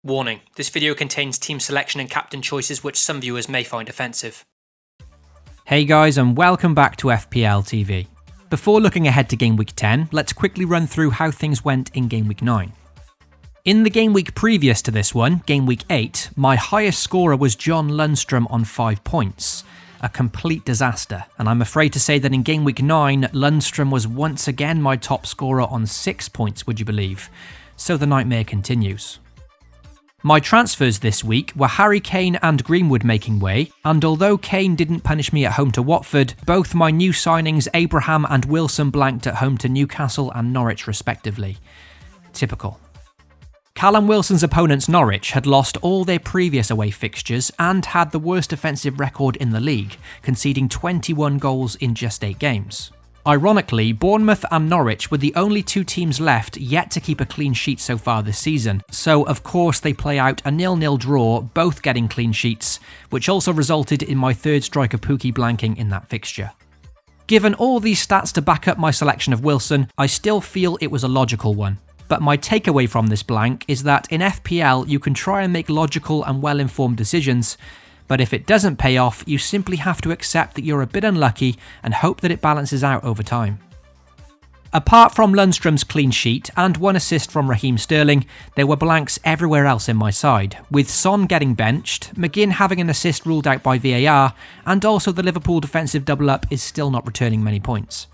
Warning, this video contains team selection and captain choices which some viewers may find offensive. Hey guys, and welcome back to FPL TV. Before looking ahead to Game Week 10, let's quickly run through how things went in Game Week 9. In the game week previous to this one, Game Week 8, my highest scorer was John Lundstrom on 5 points. A complete disaster, and I'm afraid to say that in Game Week 9, Lundstrom was once again my top scorer on 6 points, would you believe? So the nightmare continues. My transfers this week were Harry Kane and Greenwood making way, and although Kane didn't punish me at home to Watford, both my new signings Abraham and Wilson blanked at home to Newcastle and Norwich respectively. Typical. Callum Wilson's opponents Norwich had lost all their previous away fixtures and had the worst defensive record in the league, conceding 21 goals in just 8 games. Ironically, Bournemouth and Norwich were the only two teams left yet to keep a clean sheet so far this season, so of course they play out a 0-0 draw, both getting clean sheets, which also resulted in my third striker Pukki blanking in that fixture. Given all these stats to back up my selection of Wilson, I still feel it was a logical one. But my takeaway from this blank is that in FPL you can try and make logical and well-informed decisions, but if it doesn't pay off, you simply have to accept that you're a bit unlucky and hope that it balances out over time. Apart from Lundstrom's clean sheet and 1 assist from Raheem Sterling, there were blanks everywhere else in my side, with Son getting benched, McGinn having an assist ruled out by VAR, and also the Liverpool defensive double-up is still not returning many points.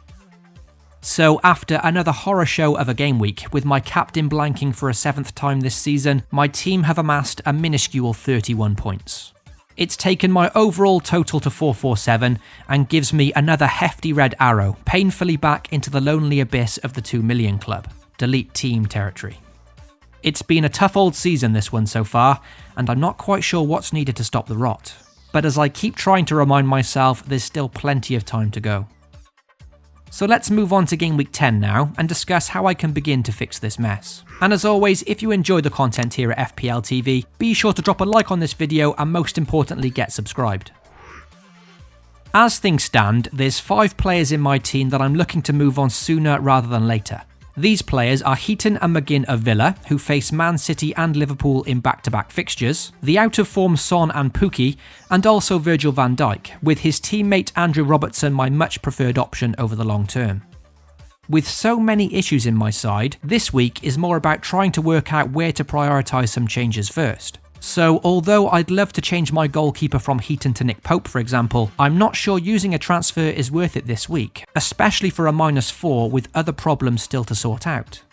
So after another horror show of a game week, with my captain blanking for a 7th time this season, my team have amassed a minuscule 31 points. It's taken my overall total to 447 and gives me another hefty red arrow, painfully back into the lonely abyss of the 2 million club. Delete team territory. It's been a tough old season this one so far, and I'm not quite sure what's needed to stop the rot. But as I keep trying to remind myself, there's still plenty of time to go. So let's move on to Game Week 10 now and discuss how I can begin to fix this mess. And as always, if you enjoy the content here at FPL TV, be sure to drop a like on this video and most importantly get subscribed. As things stand, there's 5 players in my team that I'm looking to move on sooner rather than later. These players are Heaton and McGinn of Villa, who face Man City and Liverpool in back-to-back fixtures, the out-of-form Son and Pukki, and also Virgil van Dijk, with his teammate Andrew Robertson my much preferred option over the long term. With so many issues in my side, this week is more about trying to work out where to prioritise some changes first. So although I'd love to change my goalkeeper from Heaton to Nick Pope for example, I'm not sure using a transfer is worth it this week, especially for a -4 with other problems still to sort out.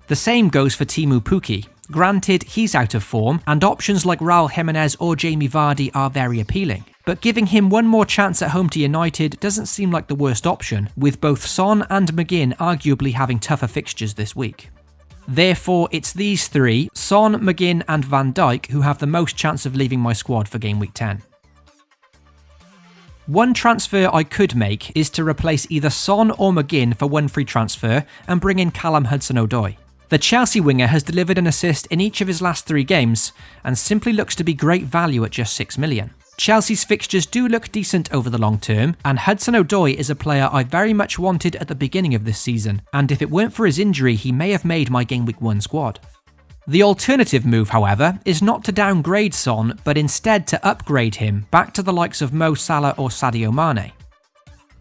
The same goes for Teemu Pukki. Granted, he's out of form, and options like Raul Jimenez or Jamie Vardy are very appealing. But giving him one more chance at home to United doesn't seem like the worst option, with both Son and McGinn arguably having tougher fixtures this week. Therefore, it's these 3, Son, McGinn and Van Dijk, who have the most chance of leaving my squad for Game Week 10. One transfer I could make is to replace either Son or McGinn for 1 free transfer and bring in Callum Hudson-Odoi. The Chelsea winger has delivered an assist in each of his last 3 games and simply looks to be great value at just 6 million. Chelsea's fixtures do look decent over the long term, and Hudson-Odoi is a player I very much wanted at the beginning of this season, and if it weren't for his injury he may have made my Game Week 1 squad. The alternative move, however, is not to downgrade Son, but instead to upgrade him back to the likes of Mo Salah or Sadio Mane.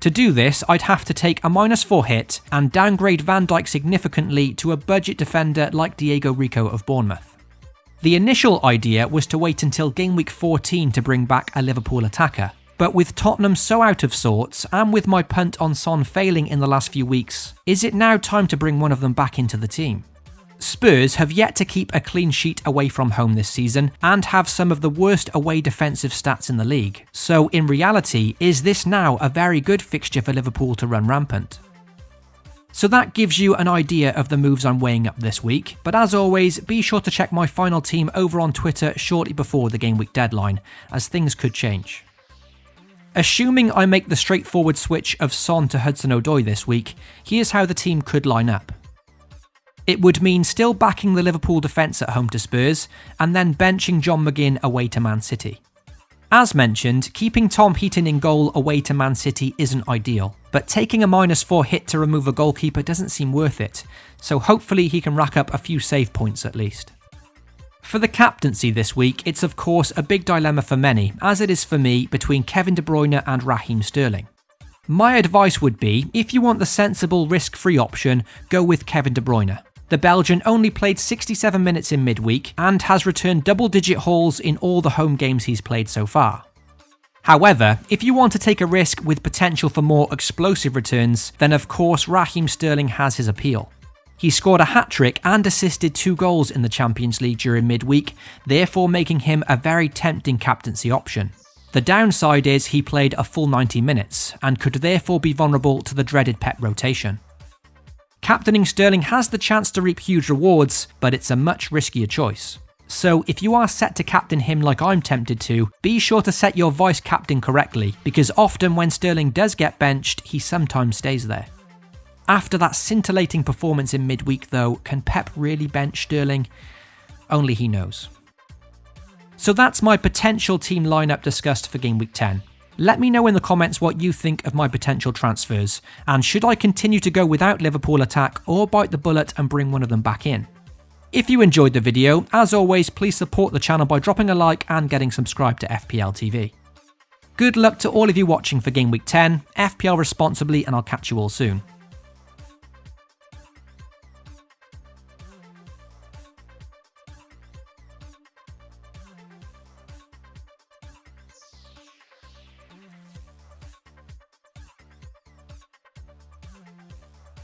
To do this, I'd have to take a -4 hit and downgrade Van Dijk significantly to a budget defender like Diego Rico of Bournemouth. The initial idea was to wait until Game Week 14 to bring back a Liverpool attacker, but with Tottenham so out of sorts and with my punt on Son failing in the last few weeks, is it now time to bring one of them back into the team? Spurs have yet to keep a clean sheet away from home this season and have some of the worst away defensive stats in the league, so in reality, is this now a very good fixture for Liverpool to run rampant? So that gives you an idea of the moves I'm weighing up this week, but as always, be sure to check my final team over on Twitter shortly before the game week deadline, as things could change. Assuming I make the straightforward switch of Son to Hudson-Odoi this week, here's how the team could line up. It would mean still backing the Liverpool defence at home to Spurs, and then benching John McGinn away to Man City. As mentioned, keeping Tom Heaton in goal away to Man City isn't ideal, but taking a -4 hit to remove a goalkeeper doesn't seem worth it, so hopefully he can rack up a few save points at least. For the captaincy this week, it's of course a big dilemma for many, as it is for me, between Kevin De Bruyne and Raheem Sterling. My advice would be, if you want the sensible risk-free option, go with Kevin De Bruyne. The Belgian only played 67 minutes in midweek and has returned double-digit hauls in all the home games he's played so far. However, if you want to take a risk with potential for more explosive returns, then of course Raheem Sterling has his appeal. He scored a hat-trick and assisted 2 goals in the Champions League during midweek, therefore making him a very tempting captaincy option. The downside is he played a full 90 minutes, and could therefore be vulnerable to the dreaded Pep rotation. Captaining Sterling has the chance to reap huge rewards, but it's a much riskier choice. So if you are set to captain him like I'm tempted to, be sure to set your vice-captain correctly, because often when Sterling does get benched, he sometimes stays there. After that scintillating performance in midweek though, can Pep really bench Sterling? Only he knows. So that's my potential team lineup discussed for Game Week 10. Let me know in the comments what you think of my potential transfers, and should I continue to go without Liverpool attack or bite the bullet and bring one of them back in? If you enjoyed the video, as always, please support the channel by dropping a like and getting subscribed to FPL TV. Good luck to all of you watching for Game Week 10, FPL responsibly, and I'll catch you all soon.